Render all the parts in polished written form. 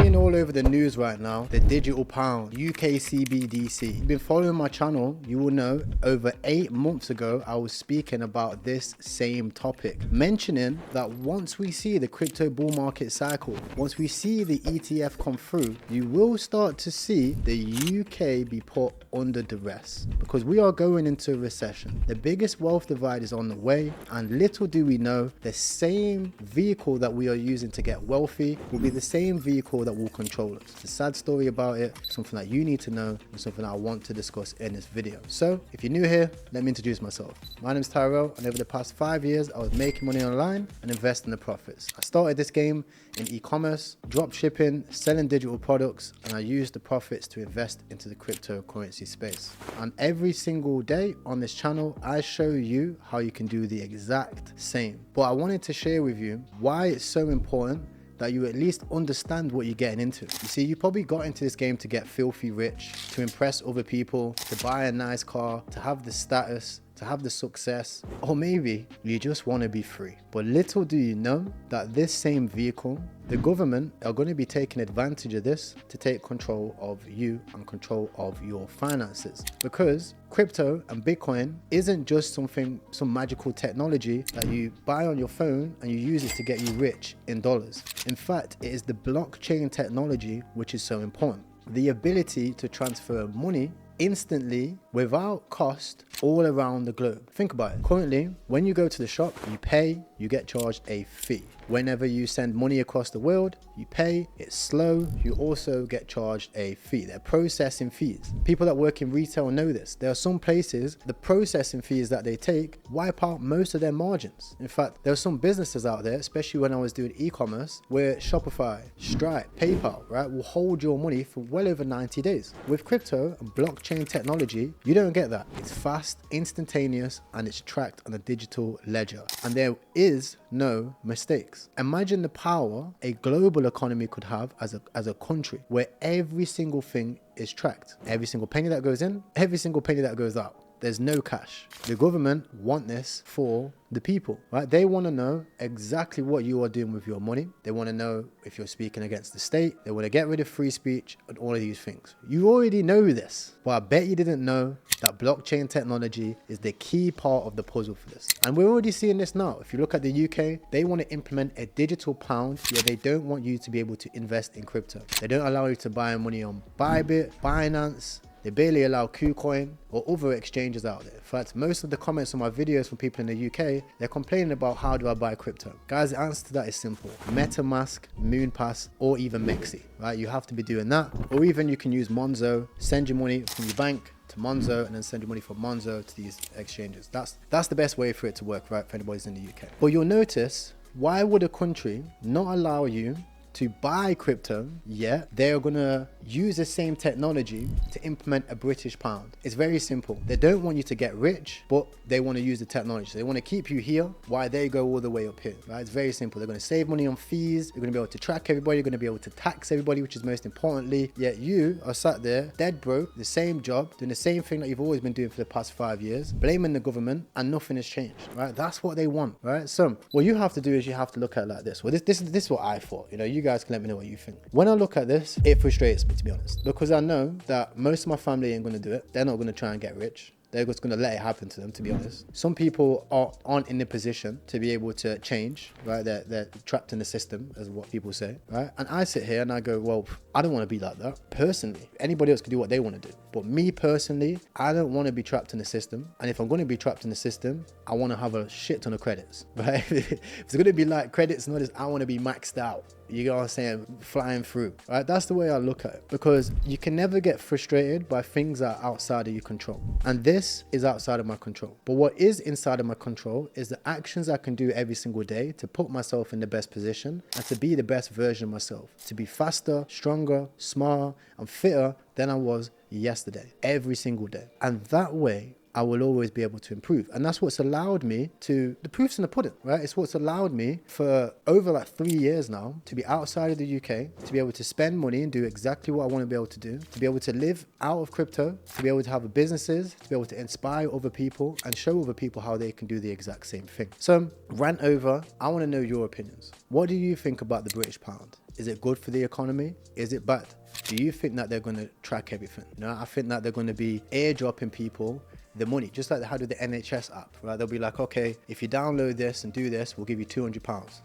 Being all over the news right now, the digital pound, UK CBDC. If you've been following my channel, you will know over 8 months ago, I was speaking about this same topic, mentioning that once we see the crypto bull market cycle, once we see the ETF come through, you will start to see the UK be put under duress because we are going into a recession. The biggest wealth divide is on the way, and little do we know, the same vehicle that we are using to get wealthy will be the same vehicle that will control us. It's a sad story about it, something that you need to know, and something that I want to discuss in this video. So if you're new here, let me introduce myself. My name is Tyrell, and over the past 5 years, I was making money online and investing the profits. I started this game in e-commerce, drop shipping, selling digital products, and I used the profits to invest into the cryptocurrency space. And every single day on this channel, I show you how you can do the exact same. But I wanted to share with you why it's so important that you at least understand what you're getting into. You see, you probably got into this game to get filthy rich, to impress other people, to buy a nice car, to have the status, to have the success, or maybe you just want to be free. But little do you know that this same vehicle, the government are going to be taking advantage of this to take control of you and control of your finances. Because crypto and Bitcoin isn't just some magical technology that you buy on your phone and you use it to get you rich in dollars. In fact, it is the blockchain technology which is so important. The ability to transfer money instantly without cost all around the globe. Think about it. Currently, when you go to the shop, you pay, you get charged a fee. Whenever you send money across the world, you pay, it's slow, you also get charged a fee. They're processing fees. People that work in retail know this. There are some places, the processing fees that they take wipe out most of their margins. In fact, there are some businesses out there, especially when I was doing e-commerce, where Shopify, Stripe, PayPal, right, will hold your money for well over 90 days. With crypto and blockchain technology, you don't get that. It's fast, instantaneous, and it's tracked on a digital ledger. And there is no mistakes. Imagine the power a global economy could have as a country where every single thing is tracked. Every single penny that goes in, every single penny that goes out. There's no cash. The government want this for the people, right? They want to know exactly what you are doing with your money. They want to know if you're speaking against the state. They want to get rid of free speech and all of these things. You already know this, but I bet you didn't know that blockchain technology is the key part of the puzzle for this. And we're already seeing this now. If you look at the UK, they want to implement a digital pound, yet they don't want you to be able to invest in crypto. They don't allow you to buy money on BYBIT, Binance. They barely allow KuCoin or other exchanges out there. In fact, most of the comments on my videos from people in the UK, they're complaining about how do I buy crypto. Guys, the answer to that is simple. MetaMask, Moonpass, or even Mexi, right? You have to be doing that. Or even you can use Monzo, send your money from your bank to Monzo and then send your money from Monzo to these exchanges. That's the best way for it to work, right? For anybody's in the UK. But you'll notice, why would a country not allow you to buy crypto, yet they're gonna use the same technology to implement a British pound? It's very simple. They don't want you to get rich, but they want to use the technology. So they want to keep you here while they go all the way up here, right? It's very simple. They're going to save money on fees. They're going to be able to track everybody. You're going to be able to tax everybody, which is most importantly. Yet you are sat there dead broke, the same job, doing the same thing that you've always been doing for the past 5 years, blaming the government, and nothing has changed, right? That's what they want, right? So what you have to do is you have to look at it like this. Well, this is what I thought. You know, you guys can let me know what you think. When I look at this, it frustrates me, to be honest, because I know that most of my family ain't going to do it. They're not going to try and get rich. They're just going to let it happen to them, to be honest. Some people aren't in the position to be able to change, right? They're trapped in the system, as what people say, right? And I sit here and I go, well, I don't want to be like that. Personally, anybody else can do what they want to do. But me personally, I don't want to be trapped in the system. And if I'm going to be trapped in the system, I want to have a shit ton of credits, right? If it's going to be like credits and all this, I want to be maxed out. You know what I'm saying? Flying through, right? That's the way I look at it, because you can never get frustrated by things that are outside of your control. And this is outside of my control. But what is inside of my control is the actions I can do every single day to put myself in the best position and to be the best version of myself, to be faster, stronger, smarter, and fitter than I was yesterday, every single day. And that way, I will always be able to improve. And that's what's allowed me to, the proof's in the pudding, right? It's what's allowed me for over like 3 years now to be outside of the UK, to be able to spend money and do exactly what I want to be able to do, to be able to live out of crypto, to be able to have businesses, to be able to inspire other people and show other people how they can do the exact same thing. So rant over, I want to know your opinions. What do you think about the British pound? Is it good for the economy? Is it bad? Do you think that they're going to track everything? No, I think that they're going to be airdropping people the money, just like they had with the NHS app, right? They'll be like, okay, if you download this and do this, we'll give you £200.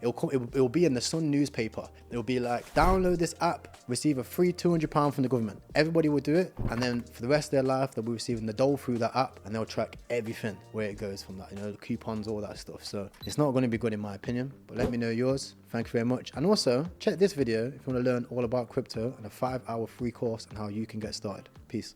It'll be in the Sun newspaper. It'll be like, download this app, receive a free £200 from the government. Everybody will do it, and then for the rest of their life, they'll be receiving the dole through that app, and they'll track everything where it goes from that, you know, the coupons, all that stuff. So it's not going to be good in my opinion, but let me know yours. Thank you very much. And also check this video if you want to learn all about crypto and a 5-hour free course on how you can get started. Peace.